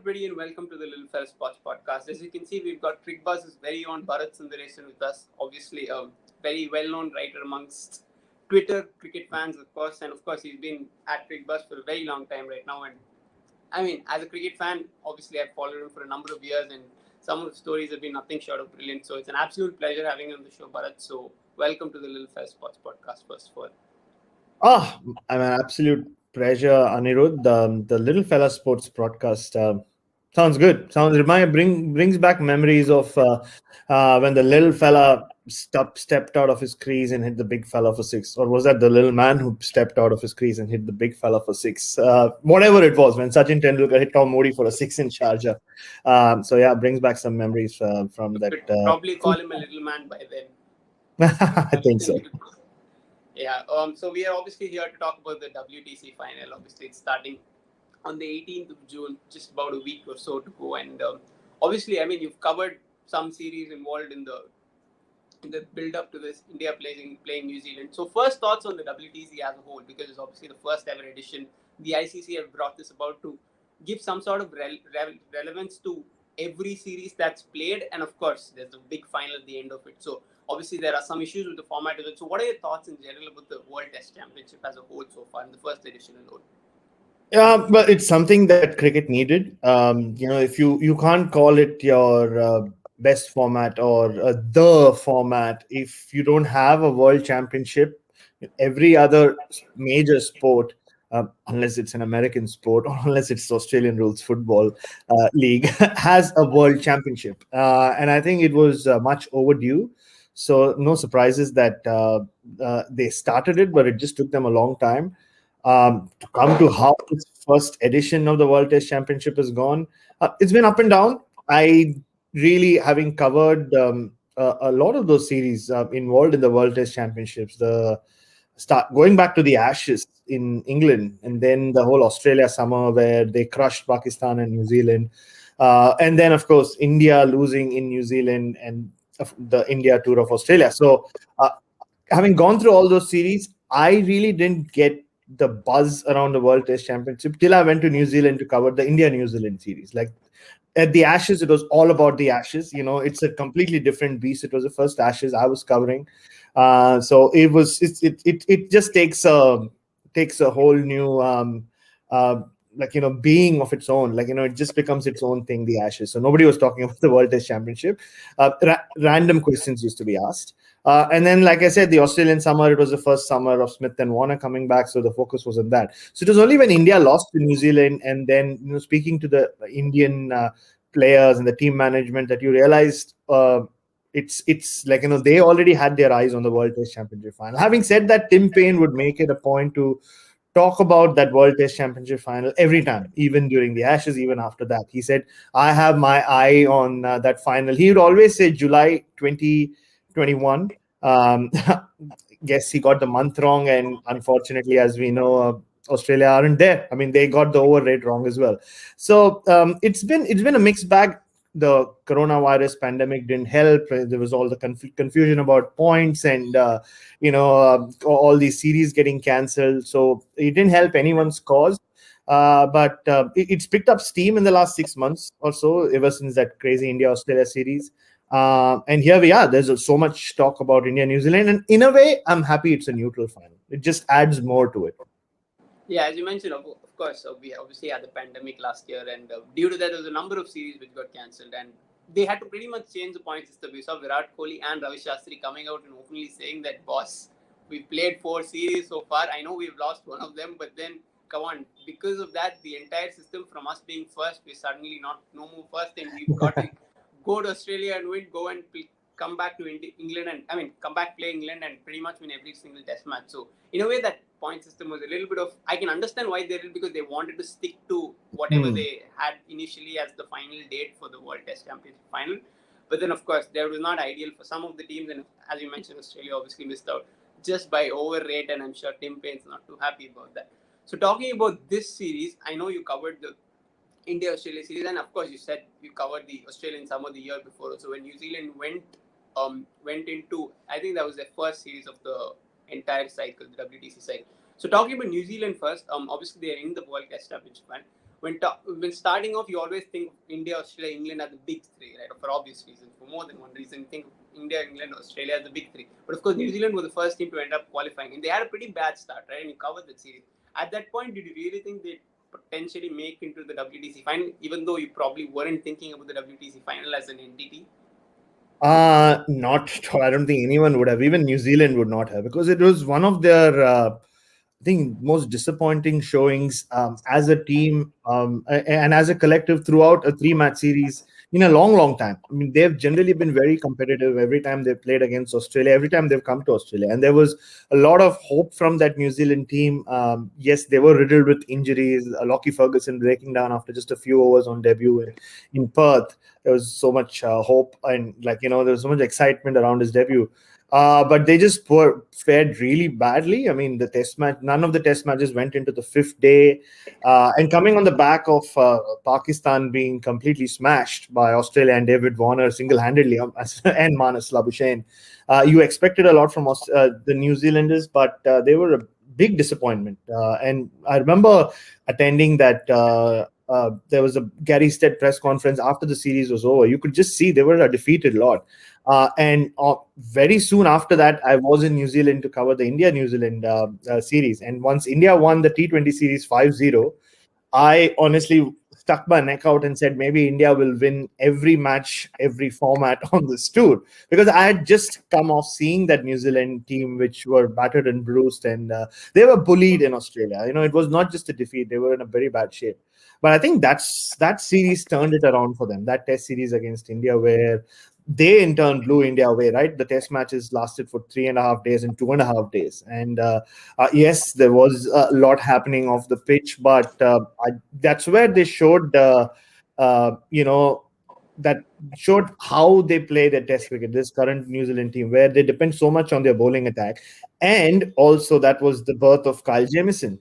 everybody, and welcome to the Little Fella Sports Podcast. As you can see, we've got Cricbuzz's very own Bharat Sundaresan with us. Obviously, a very well-known writer amongst Twitter cricket fans, of course. And of course, he's been at Cricbuzz for a very long time right now. And I mean, as a cricket fan, obviously, I've followed him for a number of years, and some of the stories have been nothing short of brilliant. So it's an absolute pleasure having him on the show, Bharat. So welcome to the Little Fella Sports Podcast, first of all. I'm an absolute pleasure, Anirudh. The Little Fella Sports Podcast sounds good. Brings back memories of when the little fella stepped out of his crease and hit the big fella for six, or was that the little man who stepped out of his crease and hit the big fella for six? Whatever it was, when Sachin Tendulkar hit Tom Modi for a 6 in Sharjah. Brings back some memories from that. Probably call him a little man by then. I think so. Yeah, so we are obviously here to talk about the WTC Final. Obviously, it's starting on the 18th of June, just about a week or so to go. And obviously, I mean, you've covered some series involved in the build-up to this, India playing New Zealand. So first thoughts on the WTC as a whole, because it's obviously the first ever edition. The ICC have brought this about to give some sort of relevance to every series that's played. And of course, there's a big final at the end of it. So obviously, there are some issues with the format of it. So what are your thoughts in general about the World Test Championship as a whole so far in the first edition alone? Yeah, but it's something that cricket needed. If you can't call it your best format or the format if you don't have a World Championship. Every other major sport, unless it's an American sport or unless it's Australian rules football league, has a World Championship. And I think it was much overdue. So no surprises that they started it, but it just took them a long time to come to how this first edition of the World Test Championship has gone. It's been up and down. I really, having covered a lot of those series involved in the World Test Championships, going back to the Ashes in England, and then the whole Australia summer where they crushed Pakistan and New Zealand, and then of course India losing in New Zealand and the India tour of Australia. So having gone through all those series, I really didn't get the buzz around the World Test Championship till I went to New Zealand to cover the India-New Zealand series. Like at the Ashes, it was all about the Ashes. It's a completely different beast. It was the first Ashes I was covering. So it just takes a whole new being of its own. It just becomes its own thing, the Ashes. So nobody was talking about the World Test Championship. Random questions used to be asked. And then, like I said, the Australian summer, it was the first summer of Smith and Warner coming back. So the focus was on that. So it was only when India lost to New Zealand and then, speaking to the Indian players and the team management, that you realized it's like, they already had their eyes on the World Test Championship final. Having said that, Tim Payne would make it a point to talk about that World Test Championship final every time, even during the Ashes, even after that. He said, I have my eye on that final. He would always say July 2021. Guess he got the month wrong. And unfortunately, as we know, Australia aren't there. I mean, they got the over rate wrong as well. So it's been a mixed bag. The coronavirus pandemic didn't help. There was all the confusion about points and, all these series getting cancelled. So it didn't help anyone's cause. But it's picked up steam in the last 6 months or so, ever since that crazy India-Australia series. And here we are. There's so much talk about India-New Zealand. And in a way, I'm happy it's a neutral final. It just adds more to it. Yeah, as you mentioned, of course, we obviously had the pandemic last year, and due to that, there was a number of series which got cancelled, and they had to pretty much change the point system. We saw Virat Kohli and Ravi Shastri coming out and openly saying that, boss, we played 4 series so far. I know we've lost one of them, but then, come on, because of that, the entire system from us being first, we're suddenly no more first, and we've got to go to Australia and win, go and come back to England and come back, play England and pretty much win every single test match. So in a way, that point system was a little bit of, I can understand why they did, because they wanted to stick to whatever they had initially as the final date for the World Test Championship final. But then, of course, that was not ideal for some of the teams. And as you mentioned, Australia obviously missed out just by over rate. And I'm sure Tim Payne's not too happy about that. So talking about this series, I know you covered the India-Australia series. And of course, you said you covered the Australian summer the year before. So when New Zealand went into, I think that was their first series of the entire cycle, the WTC cycle. So talking about New Zealand first, obviously they're in the World Test Championship. when starting off, you always think India, Australia, England are the big three, right? For obvious reasons, for more than one reason, you think India, England, Australia are the big three. But of course, New Zealand were the first team to end up qualifying, and they had a pretty bad start, right? And you covered that series. At that point, did you really think they potentially make into the WTC final, even though you probably weren't thinking about the WTC final as an entity? Not at all. I don't think anyone would have. Even New Zealand would not have, because it was one of their, I think, most disappointing showings as a team and as a collective throughout a three-match series in a long, long time. I mean, they've generally been very competitive every time they've played against Australia, every time they've come to Australia. And there was a lot of hope from that New Zealand team. Yes, they were riddled with injuries. Lockie Ferguson breaking down after just a few overs on debut in Perth. There was so much hope and, there was so much excitement around his debut. But they just fared really badly. I mean, the test match, none of the test matches went into the fifth day. And coming on the back of Pakistan being completely smashed by Australia and David Warner single-handedly and Manas Labuschagne, you expected a lot from the New Zealanders, but they were a big disappointment. And I remember attending that there was a Gary Stead press conference after the series was over. You could just see they were a defeated lot. And very soon after that, I was in New Zealand to cover the India-New Zealand series. And once India won the T20 series 5-0, I honestly stuck my neck out and said maybe India will win every match, every format on this tour. Because I had just come off seeing that New Zealand team, which were battered and bruised, and they were bullied in Australia. It was not just a defeat. They were in a very bad shape. But I think that series turned it around for them, that test series against India, where they in turn blew India away, right? The test matches lasted for 3.5 days and 2.5 days. And yes, there was a lot happening off the pitch, but that's where they showed, that showed how they play their test cricket, this current New Zealand team, where they depend so much on their bowling attack. And also that was the birth of Kyle Jamieson,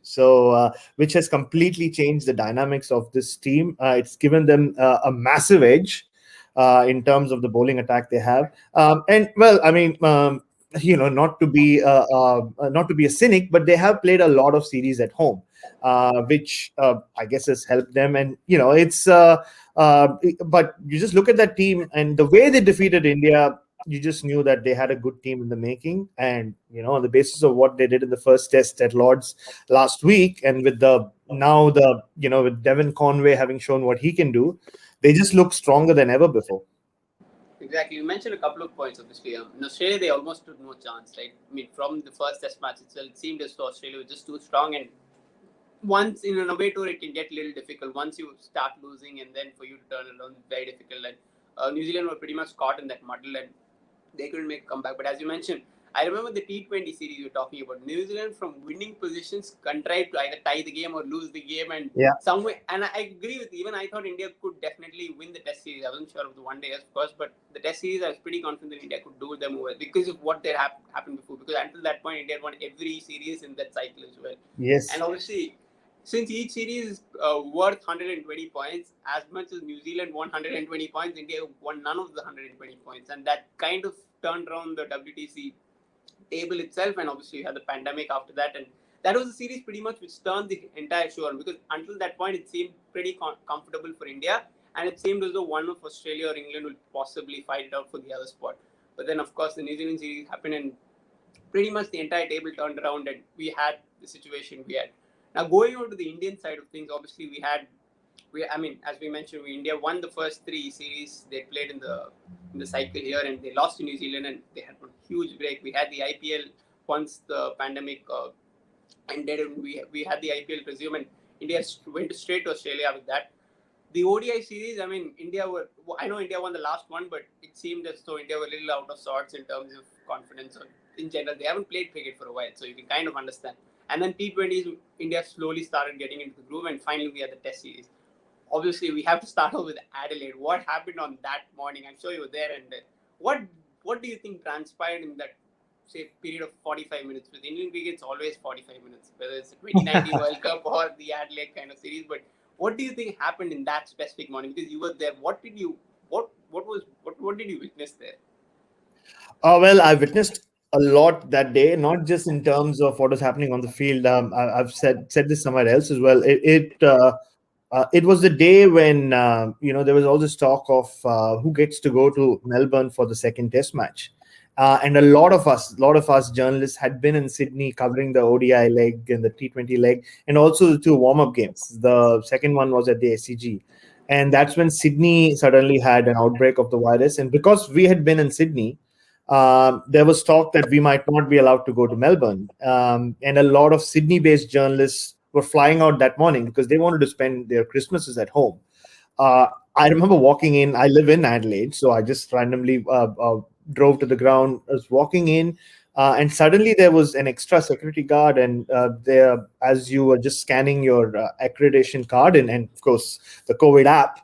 which has completely changed the dynamics of this team. It's given them a massive edge in terms of the bowling attack they have. And well, I mean, not to be a cynic, but they have played a lot of series at home, which I guess has helped them. And it's but you just look at that team and the way they defeated India, you just knew that they had a good team in the making. And on the basis of what they did in the first test at Lord's last week, and with with Devon Conway having shown what he can do, they just look stronger than ever before. Exactly. You mentioned a couple of points, obviously. In Australia, they almost took no chance, right? I mean, from the first test match itself, it seemed as though Australia was just too strong. And once in an away tour, it can get a little difficult. Once you start losing, and then for you to turn it around, it's very difficult. And New Zealand were pretty much caught in that muddle, and they couldn't make a comeback. But as you mentioned, I remember the T20 series you were talking about. New Zealand, from winning positions, contrived to either tie the game or lose the game, and some way. And I agree with you. Even I thought India could definitely win the Test series. I wasn't sure of the one day, of course, but the Test series, I was pretty confident that India could do them over because of what had happened before. Because until that point, India had won every series in that cycle as well. Yes. And obviously, since each series is worth 120 points, as much as New Zealand won 120 points, India won none of the 120 points, and that kind of turned around the WTC table itself. And obviously you had the pandemic after that, and that was a series pretty much which turned the entire show on, because until that point it seemed pretty comfortable for India, and it seemed as though one of Australia or England would possibly fight it out for the other spot. But then of course the New Zealand series happened, and pretty much the entire table turned around, and we had the situation we had. Now going on to the Indian side of things, obviously as we mentioned, India won the first three series they played in the cycle here, and they lost to New Zealand, and they had a huge break. We had the IPL once the pandemic ended, and we had the IPL resume, and India went straight to Australia with that. The ODI series, I know India won the last one, but it seemed as though India were a little out of sorts in terms of confidence. In general, they haven't played cricket for a while, so you can kind of understand. And then T20s, India slowly started getting into the groove, and finally we had the Test series. Obviously, we have to start off with Adelaide. What happened on that morning? I'm sure you were there. And what do you think transpired in that, say, period of 45 minutes? With Indian cricket, it's always 45 minutes, whether it's the 2019 World Cup or the Adelaide kind of series. But what do you think happened in that specific morning? Because you were there. What did you witness there? Well, I witnessed a lot that day, not just in terms of what was happening on the field. I've said this somewhere else as well. it was the day when there was all this talk of who gets to go to Melbourne for the second Test match, and a lot of us journalists had been in Sydney covering the ODI leg and the T20 leg, and also the two warm-up games. The second one was at the SCG, and that's when Sydney suddenly had an outbreak of the virus, and because we had been in Sydney. There was talk that we might not be allowed to go to Melbourne. And a lot of Sydney-based journalists were flying out that morning because they wanted to spend their Christmases at home. I remember walking in. I live in Adelaide, so I just randomly drove to the ground. I was walking in, and suddenly there was an extra security guard, and there, as you were just scanning your accreditation card, and of course the COVID app,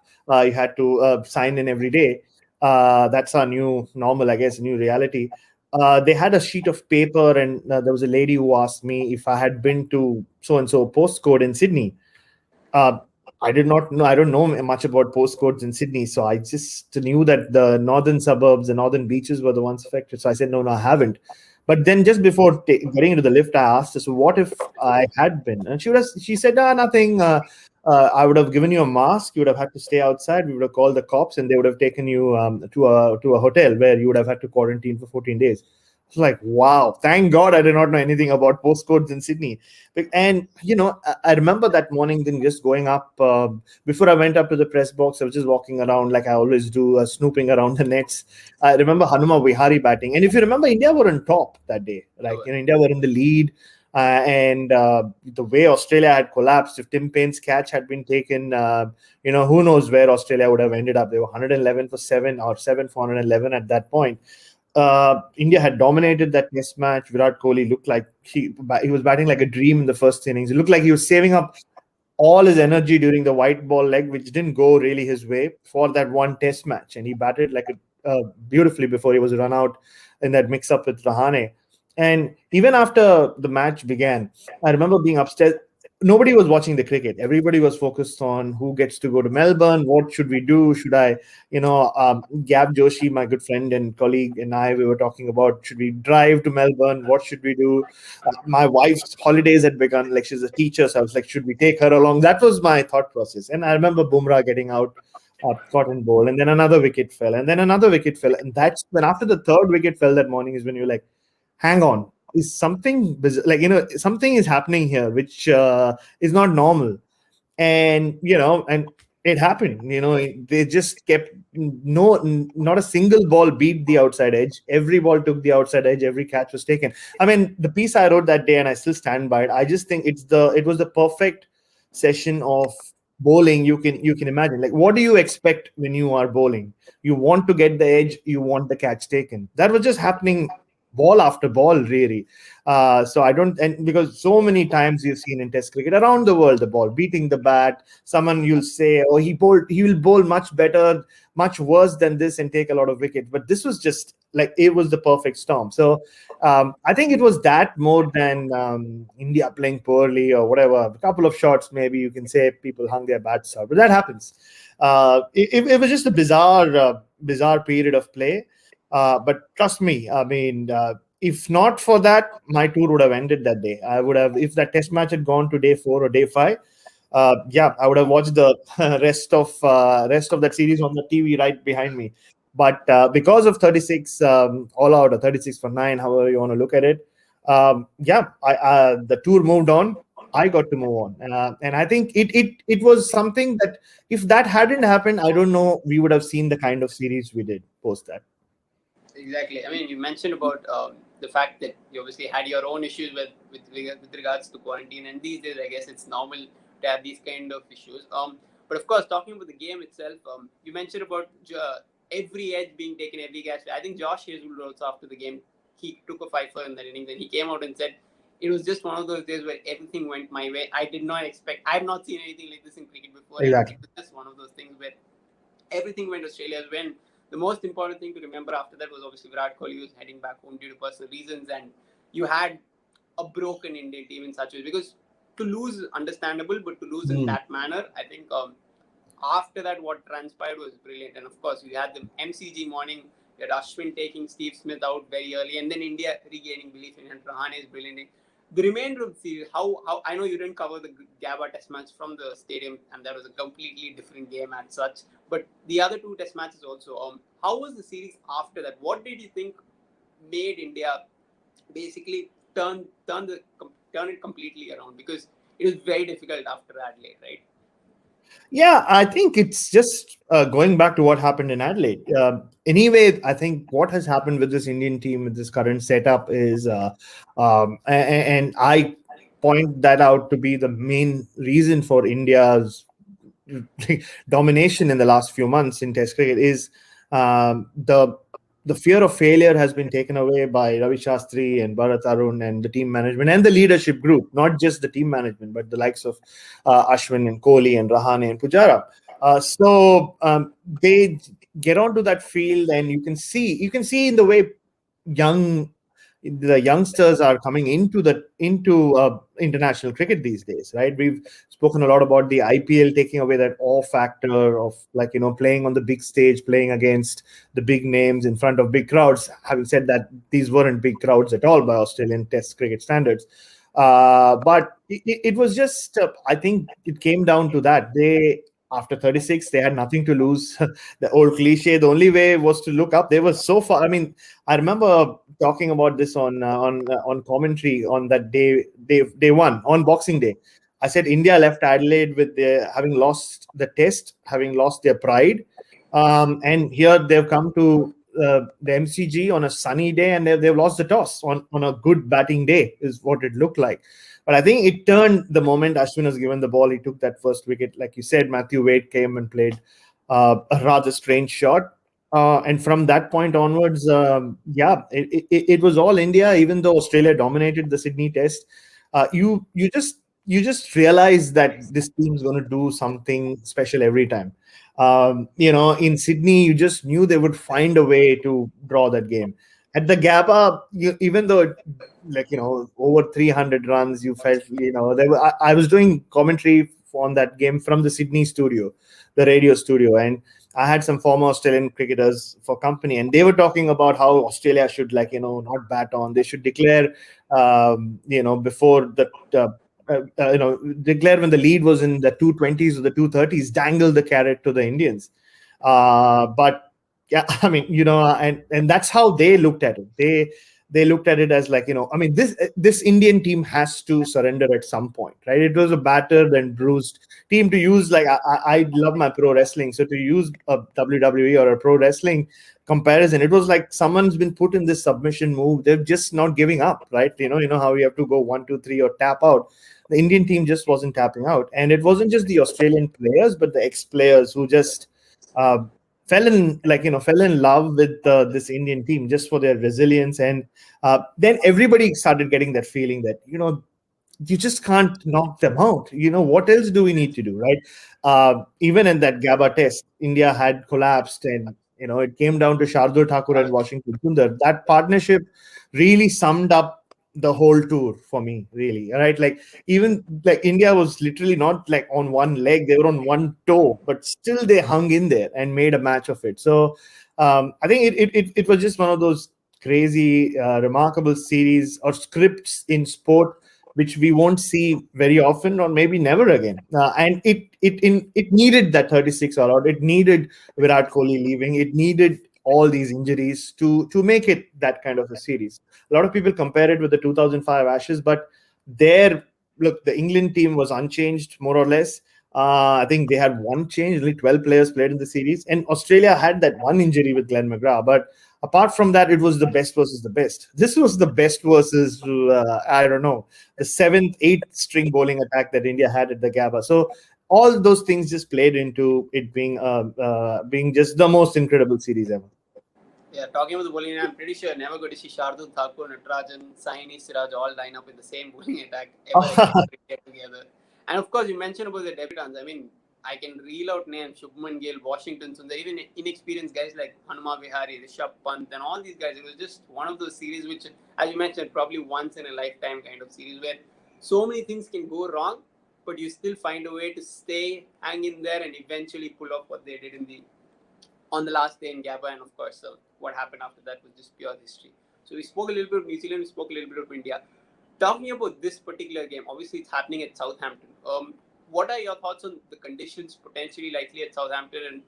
you had to sign in every day. That's our new normal, I guess, new reality. They had a sheet of paper, and there was a lady who asked me if I had been to so and so postcode in Sydney. Uh, I did not know. I don't know much about postcodes in Sydney, so I just knew that the northern suburbs, the northern beaches, were the ones affected. So I said, no, I haven't. But then, just before getting into the lift, I asked her, "So what if I had been?" And she said, nothing. I would have given you a mask. You would have had to stay outside. We would have called the cops, and they would have taken you to a hotel where you would have had to quarantine for 14 days. It's like, wow, thank God I did not know anything about postcodes in Sydney. And, I remember that morning then just going up. Before I went up to the press box, I was just walking around like I always do, snooping around the nets. I remember Hanuma Vihari batting. And if you remember, India were on top that day. Like, India were in the lead. And the way Australia had collapsed, if Tim Paine's catch had been taken, who knows where Australia would have ended up. They were 111 for 7 or 7 for 111 at that point. India had dominated that Test match. Virat Kohli looked like he was batting like a dream in the first innings. It looked like he was saving up all his energy during the white ball leg, which didn't go really his way for that one Test match. And he batted like beautifully before he was run out in that mix-up with Rahane. And even after the match began, I remember being upstairs. Nobody was watching the cricket. Everybody was focused on who gets to go to Melbourne. What should we do? Should I, Gab Joshi, my good friend and colleague, and I, we were talking about, should we drive to Melbourne? What should we do? My wife's holidays had begun. Like, she's a teacher. So I was like, should we take her along? That was my thought process. And I remember Bumrah getting out, cotton ball, and then another wicket fell, and then another wicket fell. And that's when, after the third wicket fell that morning, is when you're like, hang on, is something something is happening here which is not normal. And and it happened. They just kept not a single ball beat the outside edge. Every ball took the outside edge. Every catch was taken. I mean, the piece I wrote that day, and I still stand by it, I just think it was the perfect session of bowling you can imagine. Like, what do you expect when you are bowling? You want to get the edge, you want the catch taken. That was just happening ball after ball, really. So I don't, and because so many times you've seen in Test cricket around the world, the ball beating the bat. Someone, you'll say, oh, he will bowl much better, much worse than this, and take a lot of wickets. But this was just like, it was the perfect storm. So I think it was that more than India playing poorly or whatever. A couple of shots, maybe you can say people hung their bats out, but that happens. It was just a bizarre period of play. But trust me, I mean, if not for that, my tour would have ended that day. I would have, if that Test match had gone to day 4 or day 5, I would have watched the rest of that series on the TV right behind me. But because of 36 all out, or 36 for 9, however you want to look at it, the tour moved on. I got to move on, and I think it was something that, if that hadn't happened, I don't know, we would have seen the kind of series we did post that. Exactly. I mean, you mentioned about the fact that you obviously had your own issues with regards to quarantine, and these days, I guess it's normal to have these kind of issues. But of course, talking about the game itself, you mentioned about every edge being taken, every catch. I think Josh Hazelwood also, after the game, he took a 5 in that innings, and he came out and said, it was just one of those days where everything went my way. I did not expect, I've not seen anything like this in cricket before. Exactly. It was just one of those things where everything went Australia's way. The most important thing to remember after that was obviously Virat Kohli was heading back home due to personal reasons, and you had a broken Indian team in such a way. Because to lose, understandable, but to lose in that manner, I think after that, what transpired was brilliant. And of course, you had the MCG morning, you had Ashwin taking Steve Smith out very early, and then India regaining belief in him. Rahane is brilliant. the remainder of the series, how I know you didn't cover the Gabba test match from the stadium, and that was a completely different game and such. But the other two test matches also. How was the series after that? What did you think made India basically turn it completely around? Because it was very difficult after Adelaide, right? Yeah, I think it's just going back to what happened in Adelaide. Anyway, I think what has happened with this Indian team, with this current setup, is, and I point that out to be the main reason for India's domination in the last few months in Test cricket, is the fear of failure has been taken away by Ravi Shastri and Bharat Arun and the team management and the leadership group, not just the team management, but the likes of Ashwin and Kohli and Rahane and Pujara. They get onto that field, and you can see in the way the youngsters are coming into international cricket these days, right? We've spoken a lot about the IPL taking away that awe factor of, like, playing on the big stage, playing against the big names in front of big crowds. Having said that, these weren't big crowds at all by Australian Test cricket standards. But it was just, I think it came down to that. After 36, they had nothing to lose. The old cliche, the only way was to look up. They were so far. I mean, I remember talking about this on commentary on that day one, on Boxing Day. I said India left Adelaide with having lost the test, having lost their pride, and here they've come to the MCG on a sunny day, and they've lost the toss on a good batting day, is what it looked like. But I think it turned the moment Ashwin was given the ball. He took that first wicket. Like you said, Matthew Wade came and played a rather strange shot. And from that point onwards, it was all India. Even though Australia dominated the Sydney Test, you just realize that this team's going to do something special every time. In Sydney, you just knew they would find a way to draw that game. At the Gabba, even though over 300 runs, you felt, I was doing commentary on that game from the Sydney studio, the radio studio, and I had some former Australian cricketers for company, and they were talking about how Australia should, not bat on. They should declare, before the, declare when the lead was in the 220s or the 230s, dangle the carrot to the Indians. But yeah, I mean, and that's how they looked at it. They looked at it as, this Indian team has to surrender at some point, right? It was a battered and bruised team, to use, I love my pro wrestling, so to use a WWE or a pro wrestling comparison, it was like someone's been put in this submission move. They're just not giving up, right? You know how you have to go 1, 2, 3 or tap out. The Indian team just wasn't tapping out, and it wasn't just the Australian players, but the ex-players who just fell in love with this Indian team just for their resilience. And then everybody started getting that feeling that, you just can't knock them out. What else do we need to do, right? Even in that Gabba test, India had collapsed, and it came down to Shardul Thakur and Washington Sundar. That partnership really summed up the whole tour for me, really, right? Even India was literally not on one leg, they were on one toe, but still they hung in there and made a match of it. So I think it was just one of those crazy remarkable series or scripts in sport which we won't see very often, or maybe never again. And it needed that 36 all out. It needed Virat Kohli leaving. It needed all these injuries to make it that kind of a series. A lot of people compare it with the 2005 Ashes, but the England team was unchanged, more or less. I think they had one change. Only 12 players played in the series, and Australia had that one injury with Glenn McGrath. But apart from that, it was the best versus the best. This was the best versus, I don't know, the 7th, 8th string bowling attack that India had at the Gabba. So all those things just played into it being just the most incredible series ever. Yeah, talking about the bowling, I'm pretty sure never going to see Shardul Thakur, Natarajan, Saini, Siraj all line up in the same bowling attack ever again together. And of course, you mentioned about the debutants. I mean, I can reel out names: Shubman Gill, Washington Sundar, even inexperienced guys like Hanuma Vihari, Rishabh Pant, and all these guys. It was just one of those series which, as you mentioned, probably once in a lifetime kind of series where so many things can go wrong, but you still find a way to hang in there, and eventually pull off what they did on the last day in Gabba. And of course, what happened after that was just pure history. So we spoke a little bit of New Zealand, we spoke a little bit of India. Talking about this particular game, obviously it's happening at Southampton. What are your thoughts on the conditions potentially likely at Southampton? And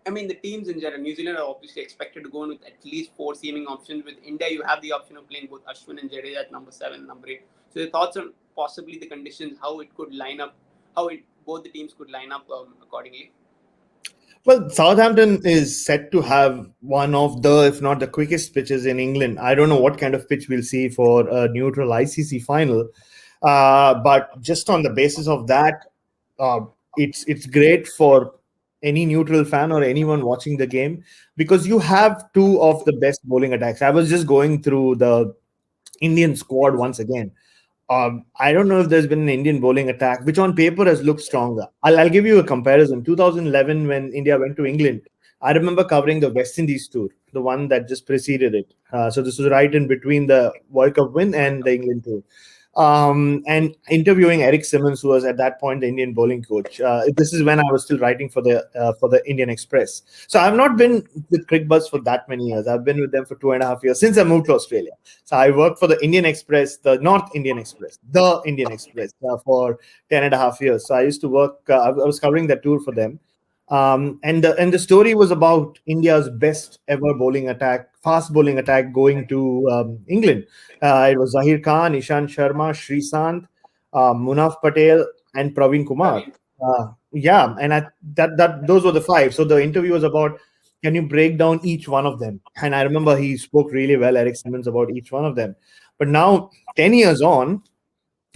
I mean, the teams in general, New Zealand are obviously expected to go in with at least 4 seaming options. With India, you have the option of playing both Ashwin and Jadeja at number 7 and number 8. So, your thoughts on possibly the conditions, how it could line up, both the teams could line up accordingly? Well, Southampton is set to have one of the, if not the quickest pitches in England. I don't know what kind of pitch we'll see for a neutral ICC final, but just on the basis of that, it's great for any neutral fan or anyone watching the game because you have two of the best bowling attacks. I was just going through the Indian squad once again. I don't know if there's been an Indian bowling attack, which on paper has looked stronger. I'll give you a comparison. 2011, when India went to England, I remember covering the West Indies tour, the one that just preceded it. So this was right in between the World Cup win and the England tour. And interviewing Eric Simmons, who was at that point the Indian bowling coach. This is when I was still writing for the Indian Express. So I've not been with Cricbuzz for that many years. I've been with them for 2.5 years since I moved to Australia. So I worked for the Indian Express, the North Indian Express, the Indian Express for 10.5 years. So I used to work. I was covering that tour for them. And the story was about India's best ever bowling attack, fast bowling attack going to England. It was Zahir Khan, Ishant Sharma, Sreesanth, Munaf Patel, and Praveen Kumar. And those were the 5. So the interview was about, can you break down each one of them? And I remember he spoke really well, Eric Simmons, about each one of them. But now, 10 years on,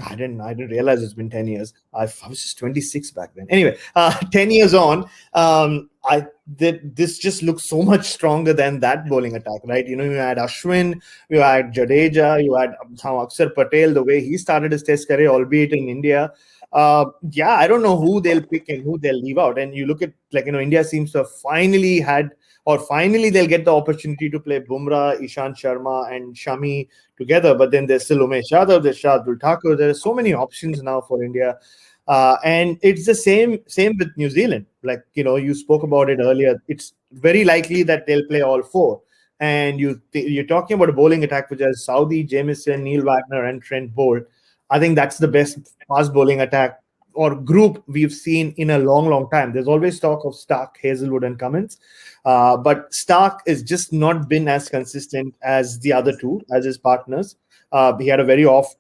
I didn't realize it's been 10 years. I was just 26 back then. Anyway, 10 years on, this just looks so much stronger than that bowling attack, right? You had Ashwin, you had Jadeja, you had Akshar Patel, the way he started his test career, albeit in India. I don't know who they'll pick and who they'll leave out. And you look at, India seems to have finally they'll get the opportunity to play Bumrah, Ishant Sharma, and Shami together. But then there's still Umesh Yadav, there's Shardul Thakur. There are so many options now for India. And it's the same with New Zealand. You spoke about it earlier. It's very likely that they'll play all 4. And you're talking about a bowling attack which has Saudi, Jamieson, Neil Wagner, and Trent Bolt. I think that's the best fast bowling attack or group we've seen in a long, long time. There's always talk of Stark, Hazelwood, and Cummins. But Stark has just not been as consistent as the other two, as his partners. He had a very off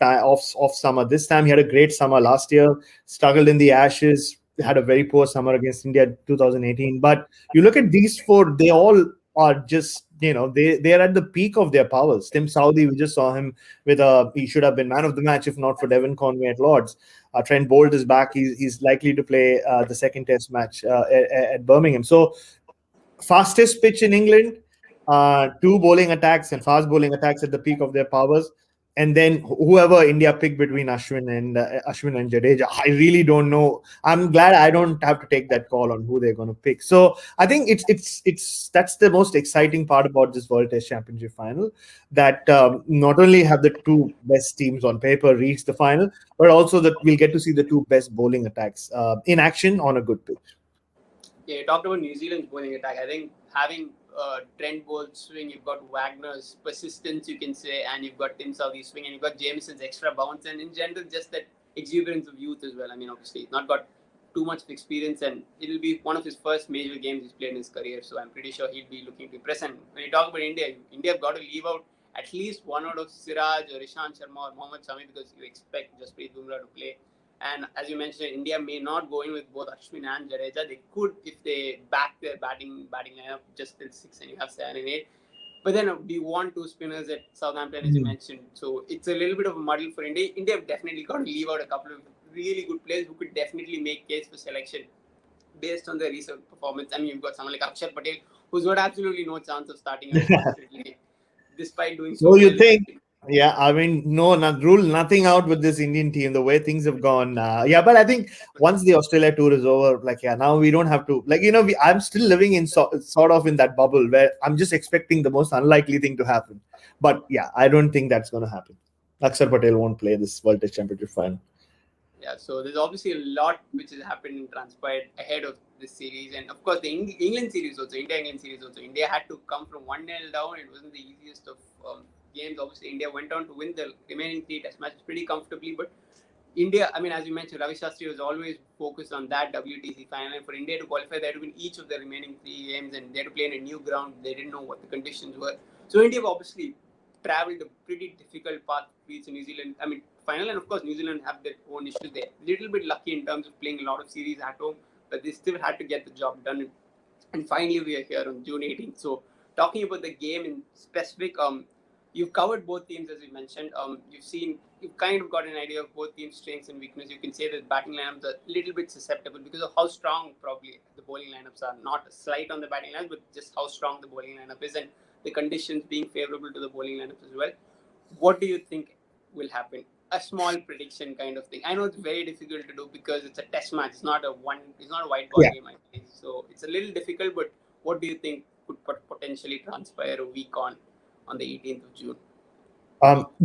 summer. This time he had a great summer last year, struggled in the Ashes, had a very poor summer against India 2018. But you look at these 4, they all are just, they're at the peak of their powers. Tim Southee, we just saw him he should have been man of the match if not for Devon Conway at Lord's. Trent Bolt is back. He's likely to play the second test match at Birmingham. So fastest pitch in England, 2 bowling attacks and fast bowling attacks at the peak of their powers. And then whoever India picked between Ashwin and Jadeja, I really don't know. I'm glad I don't have to take that call on who they're going to pick. So I think that's the most exciting part about this World Test Championship final, that not only have the 2 best teams on paper reach the final, but also that we'll get to see the 2 best bowling attacks in action on a good pitch. Yeah, you talked about New Zealand's bowling attack. I think having Trent Bolt swing, you've got Wagner's persistence, you can say, and you've got Tim Southee's swing, and you've got Jamison's extra bounce, and in general, just that exuberance of youth as well. I mean, obviously, he's not got too much experience, and it'll be one of his first major games he's played in his career, so I'm pretty sure he'll be looking to impress. And when you talk about India have got to leave out at least one out of Siraj or Ishant Sharma or Mohammad Shami, because you expect Jasprit Bumrah to play. And as you mentioned, India may not go in with both Ashwin and Jadeja. They could if they back their batting lineup just till 6 and you have 7 and 8. But then we want 2 spinners at Southampton, as you mentioned. So it's a little bit of a muddle for India. India have definitely got to leave out a couple of really good players who could definitely make case for selection based on their recent performance. I mean, you've got someone like Akshar Patel, who's got absolutely no chance of starting despite doing so well. You well. think? Yeah, I mean, rule nothing out with this Indian team, the way things have gone. But I think once the Australia tour is over, now we don't have to, I'm still living in sort of in that bubble where I'm just expecting the most unlikely thing to happen. But yeah, I don't think that's going to happen. Akshar Patel won't play this World Test Championship final. Yeah, so there's obviously a lot which has happened and transpired ahead of this series. And of course, the England series also, India-England series also. India had to come from 1-0 down. It wasn't the easiest of games. Obviously, India went on to win the remaining 3 test matches pretty comfortably. But India, I mean, as you mentioned, Ravi Shastri was always focused on that WTC final. And for India to qualify, they had to win each of the remaining 3 games, and they had to play in a new ground. They didn't know what the conditions were. So India obviously travelled a pretty difficult path to reach New Zealand. I mean, final, and of course, New Zealand have their own issues. They're a little bit lucky in terms of playing a lot of series at home, but they still had to get the job done. And finally, we are here on June 18th. So, talking about the game in specific, you've covered both teams as you mentioned. You've kind of got an idea of both teams' strengths and weaknesses. You can say that batting lineups are a little bit susceptible because of how strong probably the bowling lineups are. Not a slight on the batting lineups, but just how strong the bowling lineup is and the conditions being favorable to the bowling lineups as well. What do you think will happen? A small prediction kind of thing. I know it's very difficult to do because it's a test match. It's not a white ball game, I think. So it's a little difficult, but what do you think could potentially transpire a week on the 18th of June?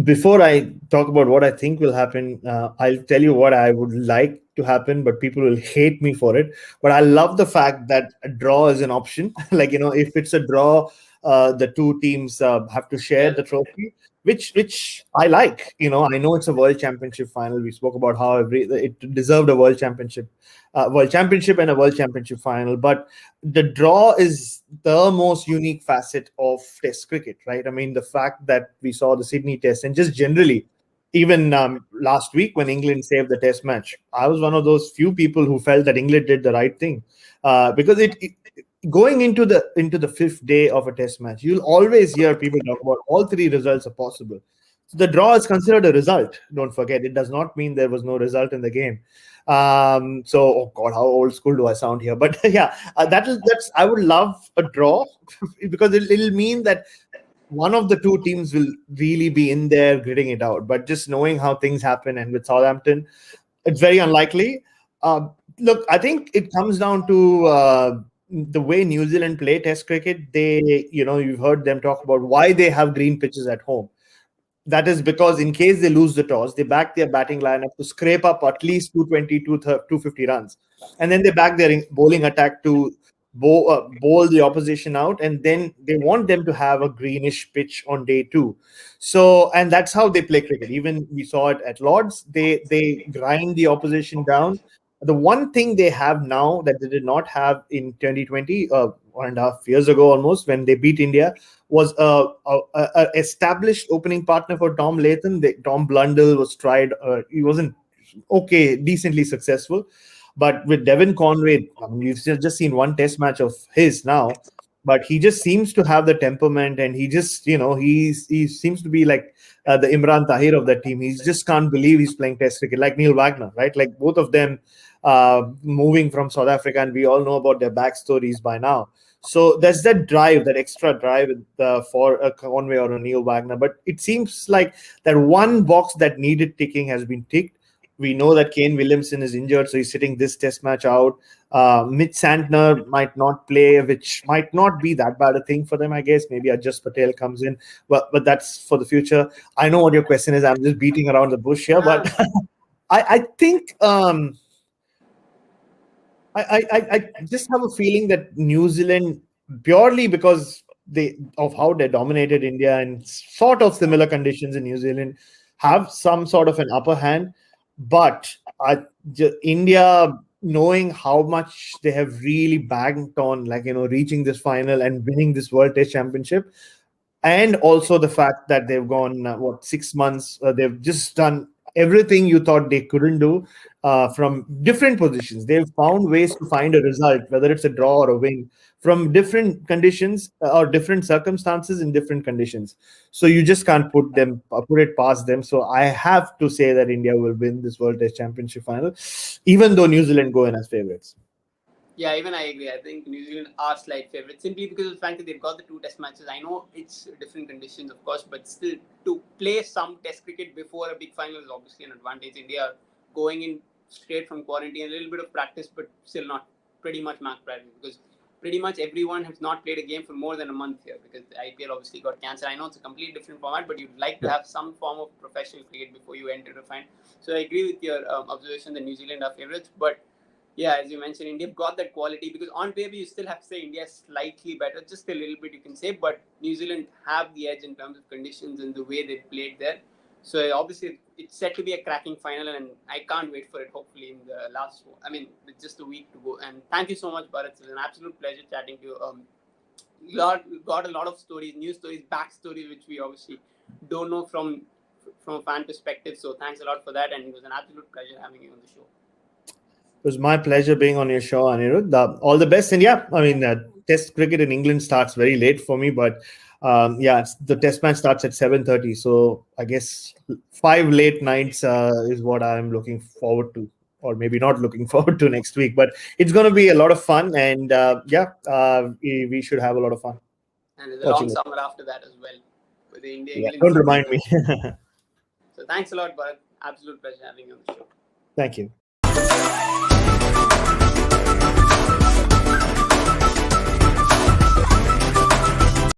Before I talk about what I think will happen, I'll tell you what I would like to happen, but people will hate me for it. But I love the fact that a draw is an option. Like, if it's a draw, the 2 teams have to share the trophy, which I like. I know it's a World Championship final. We spoke about how it deserved a World Championship and a World Championship final. But the draw is the most unique facet of Test cricket, right? I mean, the fact that we saw the Sydney Test and just generally, even last week when England saved the Test match, I was one of those few people who felt that England did the right thing, because it going into the 5th day of a Test match, you'll always hear people talk about all 3 results are possible. So the draw is considered a result. Don't forget, it does not mean there was no result in the game. Oh God, how old school do I sound here? But yeah, that's I would love a draw because it'll mean that one of the 2 teams will really be in there gritting it out. But just knowing how things happen, and with Southampton, it's very unlikely. Look, I think it comes down to the way New Zealand play Test cricket. You've heard them talk about why they have green pitches at home. That is because in case they lose the toss, they back their batting lineup to scrape up at least 220, 250 runs. And then they back their bowling attack to bowl the opposition out. And then they want them to have a greenish pitch on day 2. So, and that's how they play cricket. Even we saw it at Lords. They grind the opposition down. The one thing they have now that they did not have in 2020, 1.5 years ago almost, when they beat India, was a established opening partner for Tom Latham. Tom Blundell was tried. He wasn't decently successful. But with Devon Conway, I mean, you've just seen one Test match of his now, but he just seems to have the temperament, and he just, he seems to be like the Imran Tahir of that team. He just can't believe he's playing Test cricket, like Neil Wagner, right? Like both of them moving from South Africa, and we all know about their backstories by now. So there's that drive, that extra drive for a Conway or a Neil Wagner. But it seems like that one box that needed ticking has been ticked. We know that Kane Williamson is injured, so he's sitting this Test match out. Mitch Santner might not play, which might not be that bad a thing for them, I guess. Maybe Ajaz Patel comes in, but that's for the future. I know what your question is. I'm just beating around the bush here, but I think I just have a feeling that New Zealand, purely because of how they dominated India and sort of similar conditions in New Zealand, have some sort of an upper hand. But India, knowing how much they have really banked on, reaching this final and winning this World Test Championship, and also the fact that they've gone 6 months, they've just done everything you thought they couldn't do from different positions. They've found ways to find a result, whether it's a draw or a win, from different conditions or different circumstances in different conditions. So you just can't put it past them. So I have to say that India will win this World Test Championship final, even though New Zealand go in as favorites. Yeah, even I agree. I think New Zealand are slight favorites simply because of the fact that they've got the 2 Test matches. I know it's different conditions, of course, but still to play some Test cricket before a big final is obviously an advantage. India going in straight from quarantine, a little bit of practice, but still not pretty much match practice, because pretty much everyone has not played a game for more than a month here because the IPL obviously got cancelled. I know it's a completely different format, but you'd like to have some form of professional cricket before you enter the final. So I agree with your observation that New Zealand are favorites, but Yeah, as you mentioned, India got that quality because on paper you still have to say India is slightly better, just a little bit you can say, but New Zealand have the edge in terms of conditions and the way they played there. So obviously it's set to be a cracking final, and I can't wait for it. Hopefully in the last, with just a week to go. And thank you so much, Bharat. It's an absolute pleasure chatting to you. Got a lot of stories, news stories, backstories, which we obviously don't know from a fan perspective. So thanks a lot for that, and it was an absolute pleasure having you on the show. It was my pleasure being on your show, Anirudh. All the best. And yeah, Test cricket in England starts very late for me, but the Test match starts at 7:30. So I guess 5 late nights is what I'm looking forward to, or maybe not looking forward to next week. But it's going to be a lot of fun, and we should have a lot of fun. And there's a long summer after that as well with the England. Don't remind me. So thanks a lot, Bharat. Absolute pleasure having you on the show. Thank you.